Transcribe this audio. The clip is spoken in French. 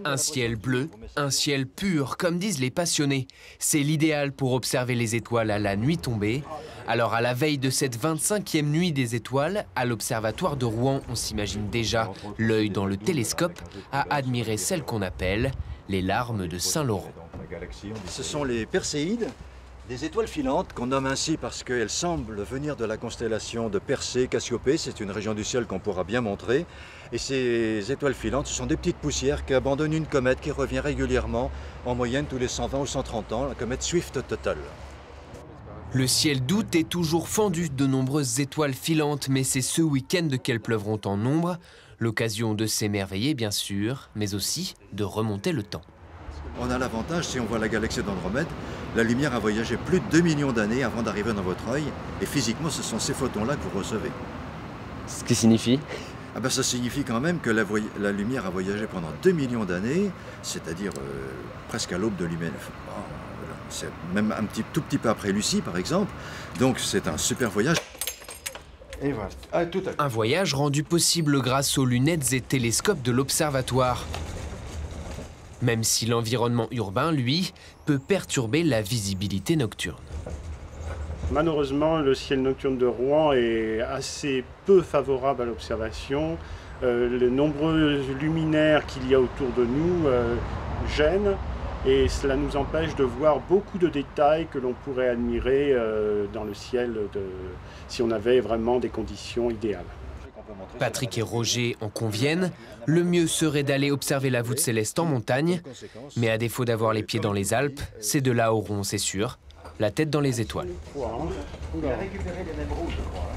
Un ciel bleu, un ciel pur, comme disent les passionnés. C'est l'idéal pour observer les étoiles à la nuit tombée. Alors à la veille de cette 25e nuit des étoiles, à l'Observatoire de Rouen, on s'imagine déjà, l'œil dans le télescope, à admirer celles qu'on appelle les larmes de Saint-Laurent. Ce sont les Perséides, des étoiles filantes qu'on nomme ainsi parce qu'elles semblent venir de la constellation de Persée, Cassiopée. C'est une région du ciel qu'on pourra bien montrer. Et ces étoiles filantes, ce sont des petites poussières qui abandonnent une comète qui revient régulièrement, en moyenne tous les 120 ou 130 ans, la comète Swift-Tuttle. Le ciel d'août est toujours fendu de nombreuses étoiles filantes, mais c'est ce week-end qu'elles pleuvront en nombre. L'occasion de s'émerveiller, bien sûr, mais aussi de remonter le temps. On a l'avantage, si on voit la galaxie d'Andromède, la lumière a voyagé plus de 2 millions d'années avant d'arriver dans votre œil, et physiquement, ce sont ces photons-là que vous recevez. Ce qui signifie? Ah ben, ça signifie quand même que la lumière a voyagé pendant 2 millions d'années, c'est-à-dire presque à l'aube de l'humanité. C'est même tout petit peu après Lucie, par exemple. Donc c'est un super voyage. Et voilà. Ah, tout à fait. Un voyage rendu possible grâce aux lunettes et télescopes de l'observatoire. Même si l'environnement urbain, lui, peut perturber la visibilité nocturne. Malheureusement, le ciel nocturne de Rouen est assez peu favorable à l'observation. Les nombreux luminaires qu'il y a autour de nous gênent et cela nous empêche de voir beaucoup de détails que l'on pourrait admirer dans le ciel si on avait vraiment des conditions idéales. Patrick et Roger en conviennent, le mieux serait d'aller observer la voûte céleste en montagne, mais à défaut d'avoir les pieds dans les Alpes, ces deux-là auront, c'est sûr, la tête dans les étoiles. Il a récupéré les mêmes rouges, je crois.